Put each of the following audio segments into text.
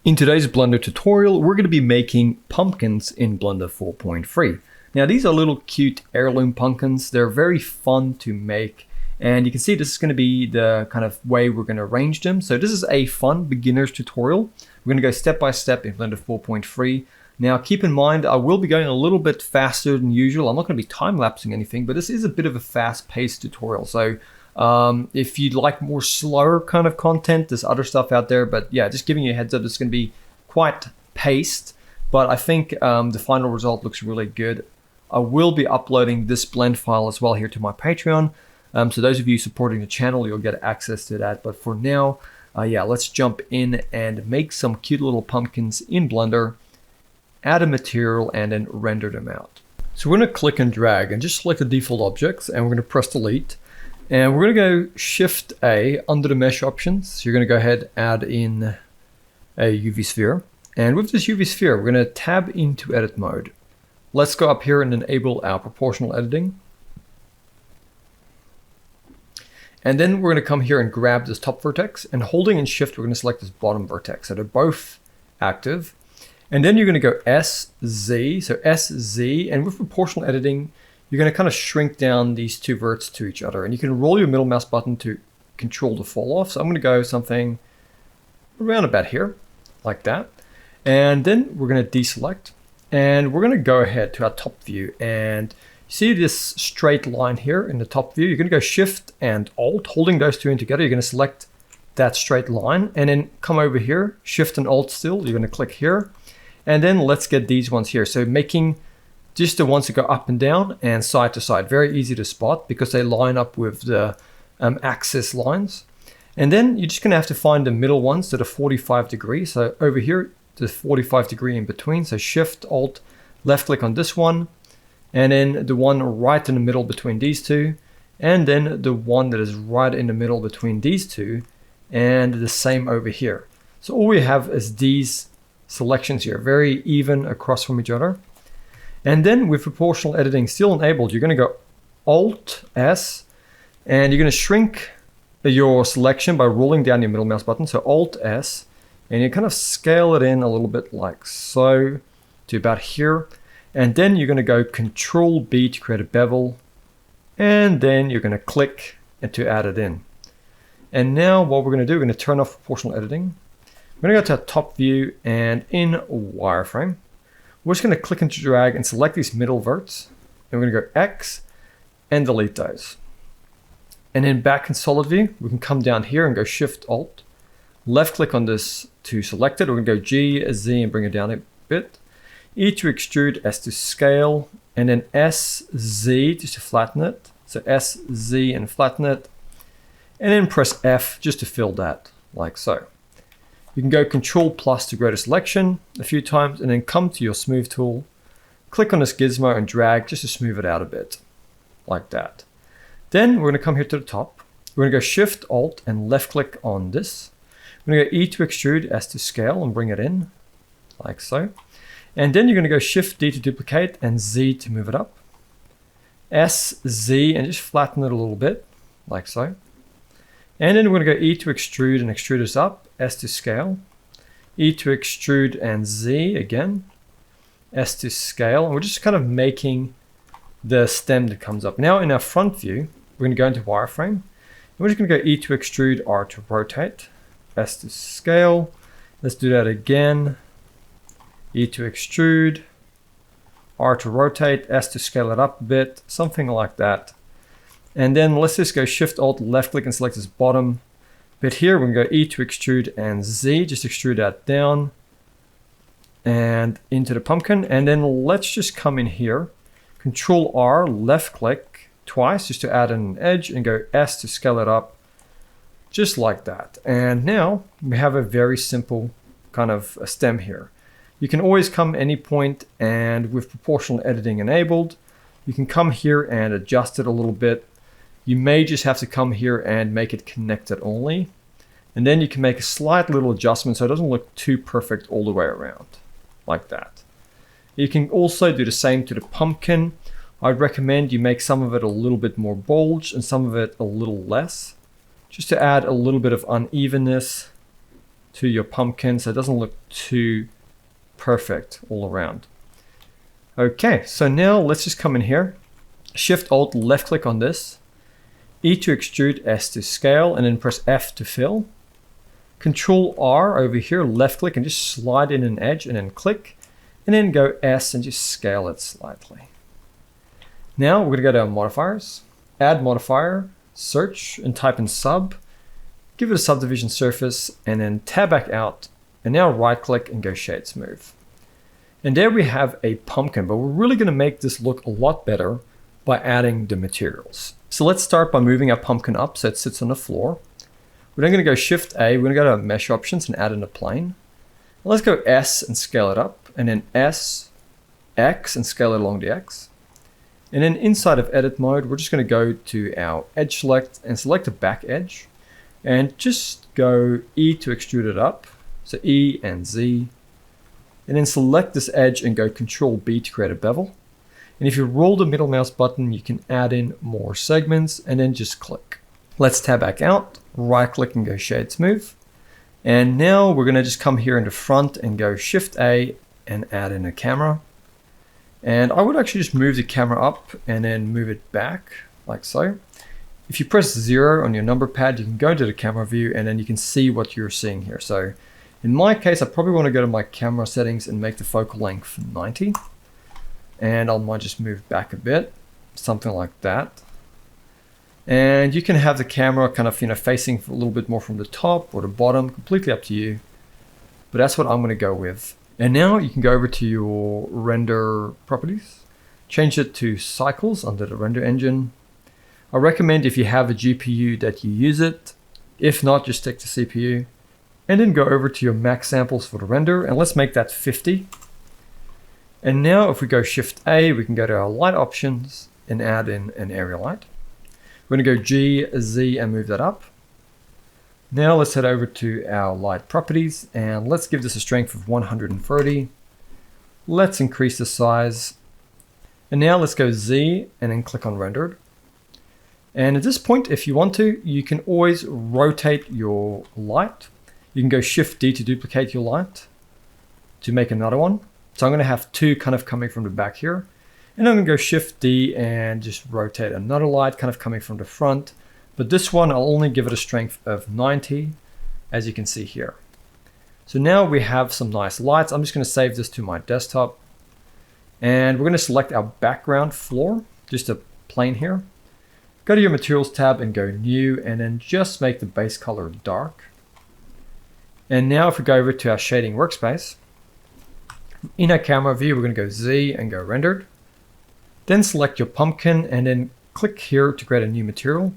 In today's Blender tutorial, we're going to be making pumpkins in Blender 4.3. Now these are little cute heirloom pumpkins. They're very fun to make, and you can see this is going to be the kind of way we're going to arrange them. So this is a fun beginner's tutorial. We're going to go step by step in Blender 4.3. Now keep in mind, I will be going a little bit faster than usual. I'm not going to be time-lapsing anything, but this is a bit of a fast-paced tutorial. So if you'd like more slower kind of content, there's other stuff out there, but yeah, just giving you a heads up, it's going to be quite paced, but I think the final result looks really good. I will be uploading this blend file as well here to my Patreon, so those of you supporting the channel, you'll get access to that. But for now, yeah, let's jump in and make some cute little pumpkins in Blender, add a material, and then render them out. So we're going to click and drag and just select the default objects, and we're going to press delete. And we're going to go Shift A under the mesh options. So you're going to go ahead, add in a UV sphere. And with this UV sphere, we're going to tab into edit mode. Let's go up here and enable our proportional editing. And then we're going to come here and grab this top vertex, and holding in Shift, we're going to select this bottom vertex. So they're both active. And then you're going to go SZ, so SZ, and with proportional editing, you're going to kind of shrink down these two verts to each other, and you can roll your middle mouse button to control the fall off. So I'm going to go something around about here, like that. And then we're going to deselect, and we're going to go ahead to our top view, and you see this straight line here in the top view. You're going to go Shift and Alt, holding those two in together. You're going to select that straight line, and then come over here, Shift and Alt still. You're going to click here, and then let's get these ones here. So making just the ones that go up and down and side to side. Very easy to spot because they line up with the axis lines. And then you're just going to have to find the middle ones that are 45 degrees. So over here, the 45 degree in between. So Shift, Alt, left click on this one. And then the one right in the middle between these two. And then the one that is right in the middle between these two. And the same over here. So all we have is these selections here. Very even across from each other. And then with proportional editing still enabled, you're going to go Alt S, and you're going to shrink your selection by rolling down your middle mouse button. So Alt S, and you kind of scale it in a little bit like so to about here. And then you're going to go Control B to create a bevel, and then you're going to click and to add it in. And now what we're going to do, we're going to turn off proportional editing. We're going to go to our top view, and in wireframe, we're just going to click and drag and select these middle verts. And we're going to go X and delete those. And then back in solid view, we can come down here and go Shift Alt. Left click on this to select it. We're going to go G, Z, and bring it down a bit. E to extrude, S to scale, and then SZ just to flatten it. So SZ and flatten it. And then press F just to fill that, like so. You can go Control plus to go to selection a few times, and then come to your smooth tool, click on this gizmo and drag just to smooth it out a bit, like that. Then we're going to come here to the top. We're going to go Shift, Alt, and left click on this. We're going to go E to extrude, S to scale, and bring it in, like so. And then you're going to go Shift D to duplicate, and Z to move it up. S, Z, and just flatten it a little bit, like so. And then we're going to go E to extrude and extrude this up, S to scale, E to extrude and Z again, S to scale. And we're just kind of making the stem that comes up. Now in our front view, we're going to go into wireframe. And we're just going to go E to extrude, R to rotate, S to scale. Let's do that again. E to extrude, R to rotate, S to scale it up a bit, something like that. And then let's just go Shift Alt, left click and select this bottom bit here. We're going to go E to extrude and Z, just extrude that down and into the pumpkin. And then let's just come in here, Control R, left click twice just to add an edge, and go S to scale it up just like that. And now we have a very simple kind of a stem here. You can always come any point, and with proportional editing enabled, you can come here and adjust it a little bit. You may just have to come here and make it connected only. And then you can make a slight little adjustment so it doesn't look too perfect all the way around, like that. You can also do the same to the pumpkin. I'd recommend you make some of it a little bit more bulged and some of it a little less, just to add a little bit of unevenness to your pumpkin so it doesn't look too perfect all around. Okay, so now let's just come in here, Shift Alt left click on this, E to extrude, S to scale, and then press F to fill. Control R over here, left click, and just slide in an edge and then click, and then go S and just scale it slightly. Now we're gonna go to our modifiers, add modifier, search, and type in sub, give it a subdivision surface, and then tab back out, and now right click and go shade smooth. And there we have a pumpkin, but we're really gonna make this look a lot better by adding the materials. So let's start by moving our pumpkin up so it sits on the floor. We're then gonna go Shift A, we're gonna go to mesh options and add in a plane. Let's go S and scale it up, and then S, X, and scale it along the X. And then inside of edit mode, we're just gonna go to our edge select and select the back edge, and just go E to extrude it up. So E and Z, and then select this edge and go Control B to create a bevel. And if you roll the middle mouse button, you can add in more segments and then just click. Let's tab back out, right click and go shade smooth. And now we're gonna just come here in the front and go Shift A and add in a camera. And I would actually just move the camera up and then move it back like so. If you press 0 on your number pad, you can go to the camera view and then you can see what you're seeing here. So in my case, I probably want to go to my camera settings and make the focal length 90. And I might just move back a bit, something like that. And you can have the camera kind of, facing a little bit more from the top or the bottom, completely up to you. But that's what I'm going to go with. And now you can go over to your render properties, change it to cycles under the render engine. I recommend if you have a GPU that you use it. If not, just stick to CPU. And then go over to your max samples for the render, and let's make that 50. And now if we go Shift A, we can go to our light options and add in an area light. We're gonna go G, Z and move that up. Now let's head over to our light properties and let's give this a strength of 130. Let's increase the size. And now let's go Z and then click on rendered. And at this point, if you want to, you can always rotate your light. You can go Shift D to duplicate your light to make another one. So I'm going to have two kind of coming from the back here. And I'm going to go Shift D and just rotate another light kind of coming from the front. But this one, I'll only give it a strength of 90, as you can see here. So now we have some nice lights. I'm just going to save this to my desktop. And we're going to select our background floor, just a plane here. Go to your materials tab and go new, and then just make the base color dark. And now if we go over to our shading workspace, in our camera view, we're going to go Z and go rendered. Then select your pumpkin and then click here to create a new material.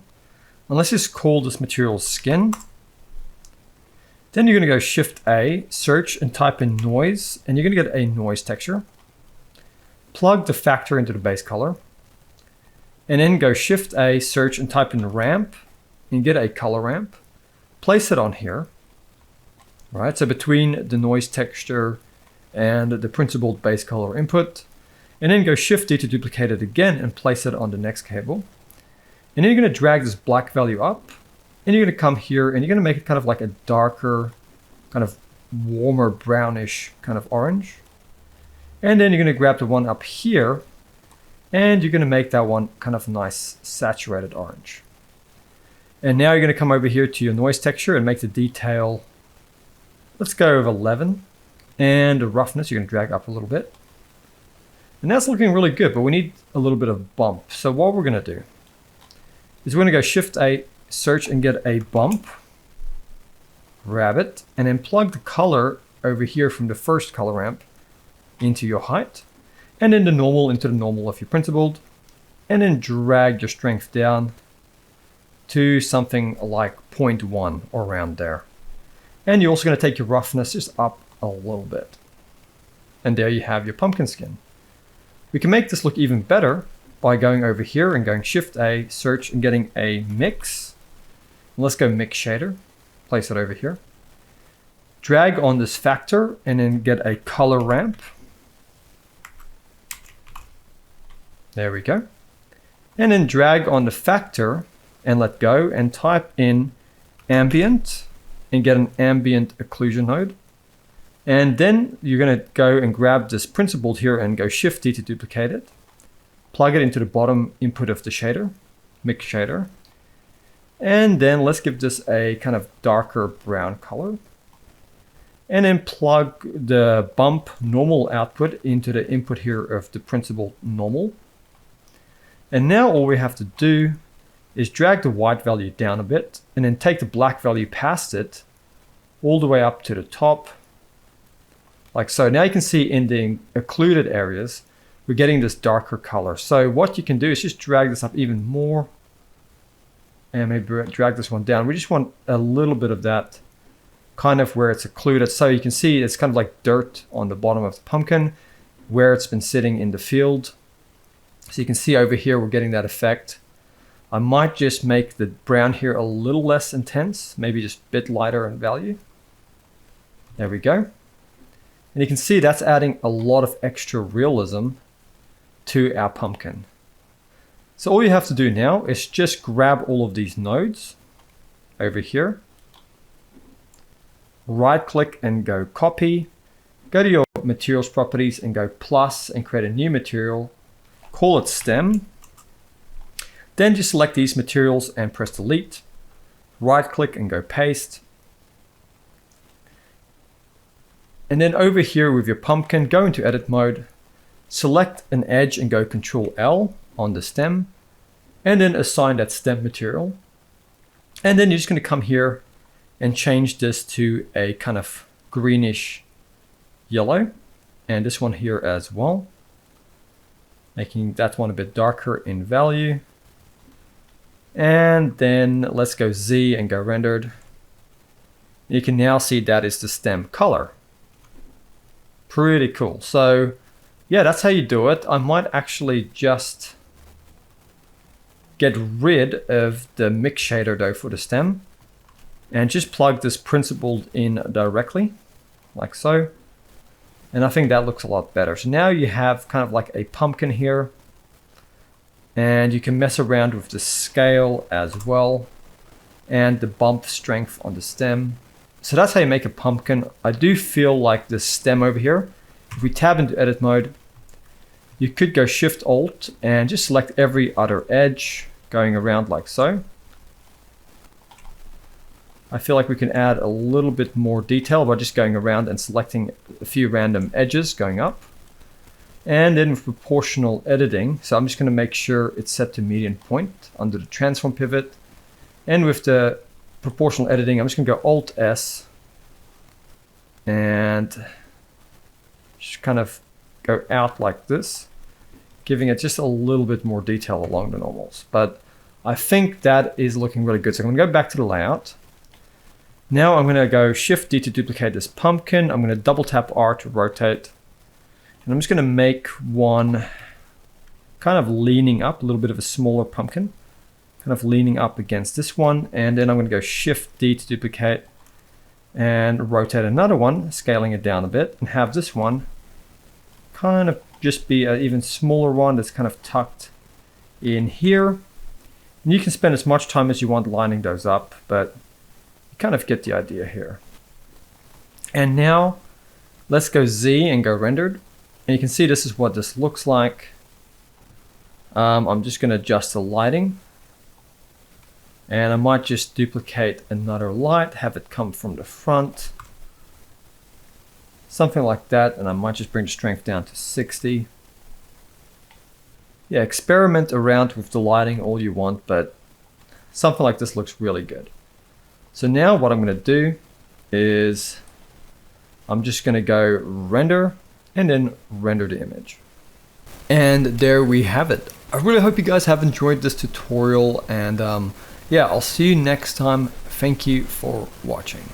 And let's just call this material skin. Then you're going to go Shift A, search and type in noise, and you're going to get a noise texture. Plug the factor into the base color. And then go Shift A, search and type in ramp, and get a color ramp. Place it on here. Right, so between the noise texture and the principled base color input, and then go Shift D to duplicate it again and place it on the next cable. And then you're going to drag this black value up, and you're going to come here and you're going to make it kind of like a darker, kind of warmer brownish kind of orange. And then you're going to grab the one up here, and you're going to make that one kind of nice saturated orange. And now you're going to come over here to your noise texture and make the detail, let's go with 11, and the roughness you're going to drag up a little bit. And that's looking really good, but we need a little bit of bump. So what we're going to do is we're going to go Shift A, search and get a bump, grab it, and then plug the color over here from the first color ramp into your height, and then the normal into the normal if you're principled, and then drag your strength down to something like 0.1 or around there. And you're also going to take your roughness just up a little bit. And there you have your pumpkin skin. We can make this look even better by going over here and going Shift A, search and getting a mix. And let's go mix shader, place it over here. Drag on this factor and then get a color ramp. There we go. And then drag on the factor and let go and type in ambient and get an ambient occlusion node. And then you're going to go and grab this principled here and go Shift D to duplicate it. Plug it into the bottom input of the shader, mix shader. And then let's give this a kind of darker brown color. And then plug the bump normal output into the input here of the principled normal. And now all we have to do is drag the white value down a bit and then take the black value past it all the way up to the top. Like so. Now you can see in the occluded areas, we're getting this darker color. So what you can do is just drag this up even more and maybe drag this one down. We just want a little bit of that kind of where it's occluded. So you can see it's kind of like dirt on the bottom of the pumpkin where it's been sitting in the field. So you can see over here, we're getting that effect. I might just make the brown here a little less intense, maybe just a bit lighter in value. There we go. And you can see that's adding a lot of extra realism to our pumpkin. So all you have to do now is just grab all of these nodes over here. Right click and go copy. Go to your materials properties and go plus and create a new material. Call it stem. Then just select these materials and press delete. Right click and go paste. And then over here with your pumpkin, go into edit mode, select an edge and go Control L on the stem, and then assign that stem material. And then you're just going to come here and change this to a kind of greenish yellow, and this one here as well, making that one a bit darker in value. And then let's go Z and go rendered. You can now see that is the stem color. Pretty cool. So yeah, that's how you do it. I might actually just get rid of the mix shader though for the stem and just plug this principled in directly like so. And I think that looks a lot better. So now you have kind of like a pumpkin here, and you can mess around with the scale as well and the bump strength on the stem. So that's how you make a pumpkin. I do feel like the stem over here, if we tab into edit mode, you could go Shift Alt and just select every other edge going around like so. I feel like we can add a little bit more detail by just going around and selecting a few random edges going up. And then with proportional editing, so I'm just going to make sure it's set to median point under the transform pivot. And with the proportional editing, I'm just going to go Alt S and just kind of go out like this, giving it just a little bit more detail along the normals. But I think that is looking really good. So I'm going to go back to the layout. Now I'm going to go Shift D to duplicate this pumpkin. I'm going to double tap R to rotate. And I'm just going to make one kind of leaning up, a little bit of a smaller pumpkin, kind of leaning up against this one. And then I'm going to go Shift D to duplicate and rotate another one, scaling it down a bit, and have this one kind of just be an even smaller one that's kind of tucked in here. And you can spend as much time as you want lining those up, but you kind of get the idea here. And now let's go Z and go rendered. And you can see this is what this looks like. I'm just going to adjust the lighting. And I might just duplicate another light, have it come from the front. Something like that. And I might just bring the strength down to 60. Yeah, experiment around with the lighting all you want, but something like this looks really good. So now what I'm going to do is I'm just going to go render and then render the image. And there we have it. I really hope you guys have enjoyed this tutorial, and yeah, I'll see you next time. Thank you for watching.